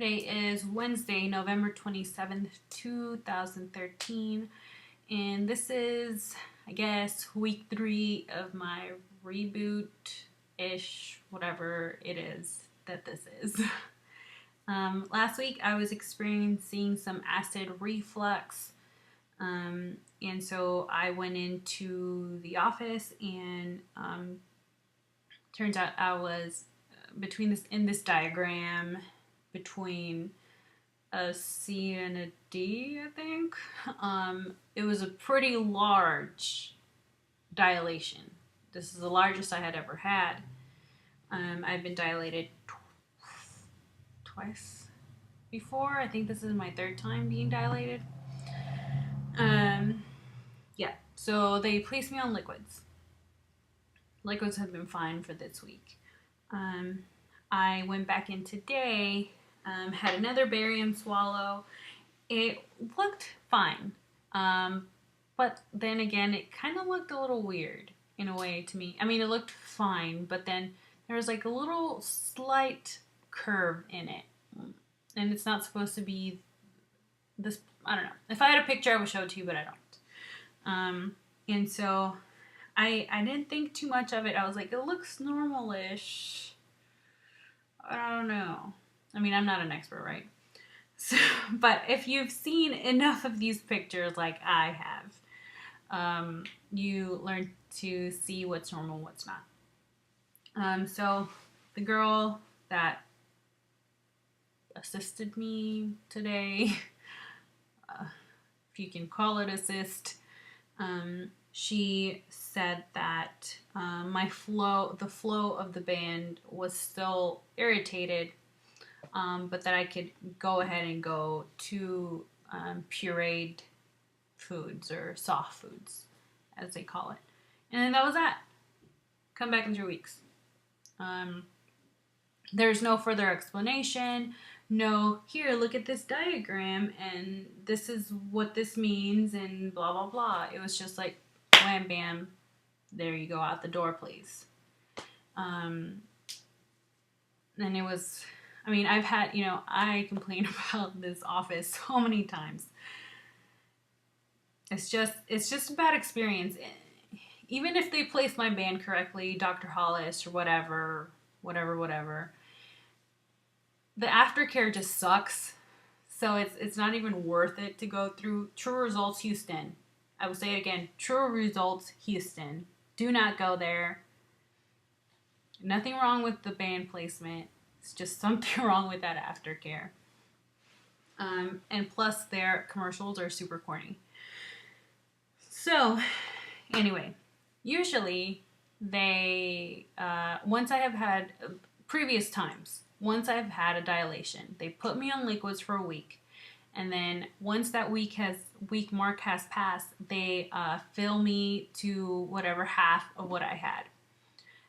Today is Wednesday, November 27th, 2013, and this is, I guess, week 3 of my reboot-ish, whatever it is that this is. Last week I was experiencing some acid reflux, and so I went into the office and turns out I was in this diagram between a C and a D, I think. It was a pretty large dilation. This is the largest I had ever had. I've been dilated twice before. I think this is my 3rd time being dilated. Yeah, so they placed me on liquids. Liquids have been fine for this week. I went back in today, had another barium swallow. It looked fine, but then again, it kind of looked a little weird in a way to me. I mean, it looked fine, but then there was like a little slight curve in it, and it's not supposed to be this. I don't know. If I had a picture, I would show it to you, but I don't. And so I didn't think too much of it. I was like, it looks normal-ish. I don't know. I mean, I'm not an expert, right? So, but if you've seen enough of these pictures like I have, you learn to see what's normal, what's not. So the girl that assisted me today, if you can call it assist, she said that the flow of the band was still irritated, but that I could go ahead and go to pureed foods or soft foods, as they call it. And that was that. Come back in 3 weeks. There's no further explanation. No, here, look at this diagram, and this is what this means, and blah, blah, blah. It was just like, wham, bam, there you go, out the door, please. And it was, I mean, I've had, I complain about this office so many times. It's just a bad experience. Even if they place my band correctly, Dr. Hollis or whatever, the aftercare just sucks. So it's not even worth it to go through. True Results Houston. I will say it again. True Results Houston. Do not go there. Nothing wrong with the band placement. It's just something wrong with that aftercare. And plus their commercials are super corny. So, anyway, usually they, once I've had had a dilation, they put me on liquids for a week. And then once that week mark has passed, they fill me to whatever half of what I had.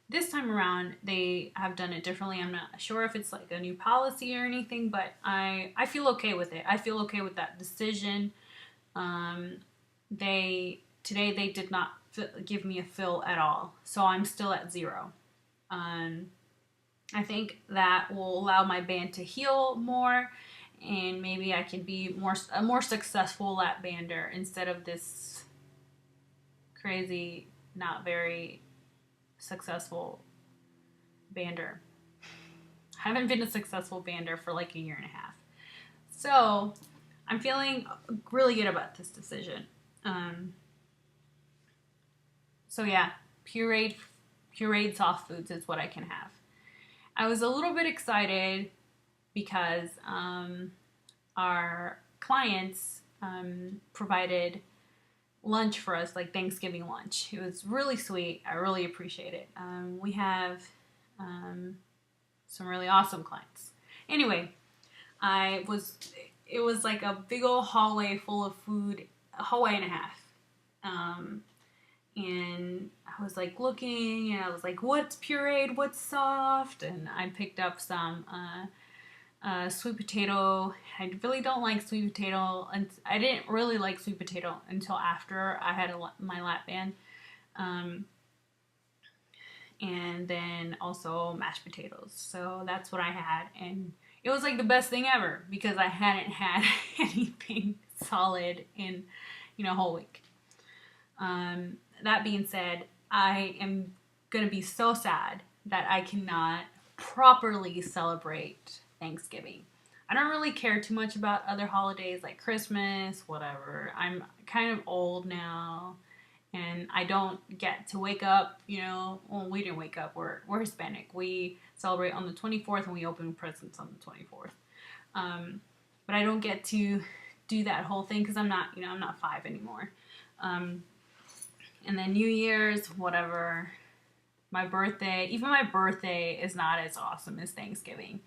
This time around, they have done it differently. I'm not sure if it's like a new policy or anything, but I feel okay with it. I feel okay with that decision. Today they did not give me a fill at all, so I'm still at 0. I think that will allow my band to heal more, and maybe I can be a more successful lap bander instead of this crazy, not very successful bander. I haven't been a successful bander for like a year and a half. So I'm feeling really good about this decision. So yeah, pureed soft foods is what I can have. I was a little bit excited because our clients provided lunch for us, like Thanksgiving lunch. It was really sweet. I really appreciate it. We have some really awesome clients. Anyway, it was like a big old hallway full of food, a hallway and a half. And I was like looking, and I was like, what's pureed, what's soft? And I picked up some sweet potato. I really don't like sweet potato, and I didn't really like sweet potato until after I had my lap band. And then also mashed potatoes. So that's what I had, and it was like the best thing ever because I hadn't had anything solid in, a whole week. That being said, I am going to be so sad that I cannot properly celebrate Thanksgiving. I don't really care too much about other holidays like Christmas, whatever. I'm kind of old now, and I don't get to wake up, well, we didn't wake up. We're Hispanic. We celebrate on the 24th and we open presents on the 24th. But I don't get to do that whole thing because I'm not 5 anymore. And then New Year's, whatever. My birthday, even my birthday is not as awesome as Thanksgiving.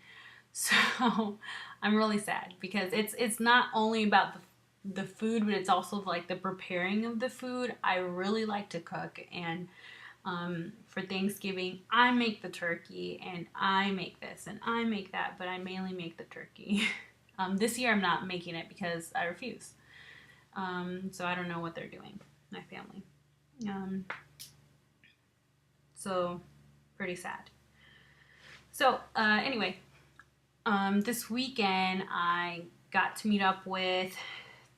So I'm really sad because it's not only about the food, but it's also like the preparing of the food. I really like to cook, and for Thanksgiving, I make the turkey, and I make this, and I make that, but I mainly make the turkey. This year I'm not making it because I refuse. So I don't know what they're doing, my family. So pretty sad. So anyway, this weekend I got to meet up with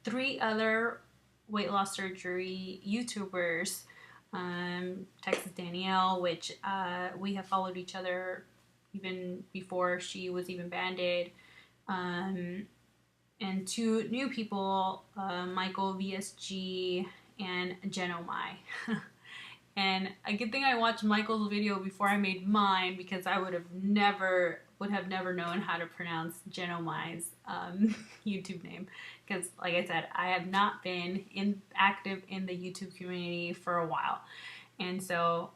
3 other weight loss surgery YouTubers. Texas Danielle, which we have followed each other even before she was even banded. And 2 new people, Michael VSG and Jen Omai. And a good thing I watched Michael's video before I made mine because I would have never known how to pronounce Jen Omai's YouTube name. Because, like I said, I have not been active in the YouTube community for a while. And so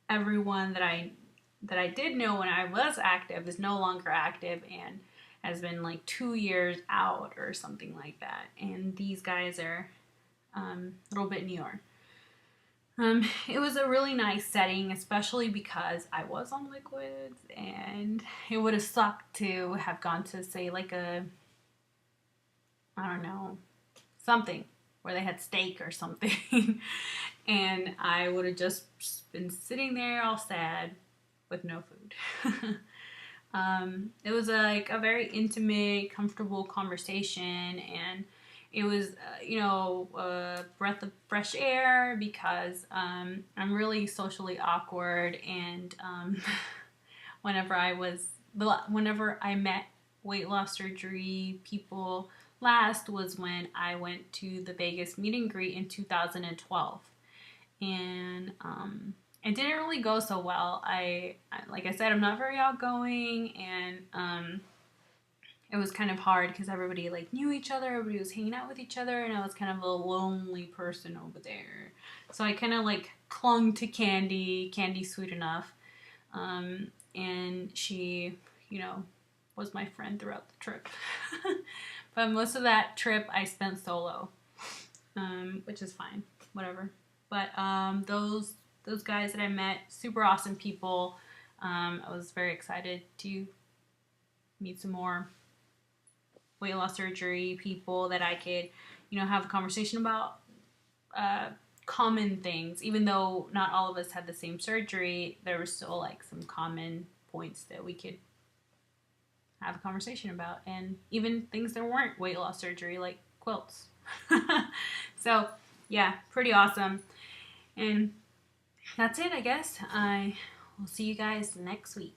everyone that I did know when I was active is no longer active and has been like 2 years out or something like that. And these guys are a little bit newer. It was a really nice setting, especially because I was on liquids, and it would have sucked to have gone to, say, like I don't know, something where they had steak or something, and I would have just been sitting there all sad with no food. It was like a very intimate, comfortable conversation, and it was, a breath of fresh air because I'm really socially awkward, and whenever I met weight loss surgery people last was when I went to the Vegas meet and greet in 2012, and it didn't really go so well. I like I said, I'm not very outgoing, and it was kind of hard because everybody like knew each other, everybody was hanging out with each other, and I was kind of a lonely person over there. So I kind of like clung to Candy Sweet Enough, and she, was my friend throughout the trip. But most of that trip I spent solo, which is fine, whatever. But those guys that I met, super awesome people. I was very excited to meet some more weight loss surgery people that I could, have a conversation about common things. Even though not all of us had the same surgery, there was still like some common points that we could have a conversation about, and even things that weren't weight loss surgery, like quilts. So yeah, pretty awesome. And that's it, I guess. I will see you guys next week.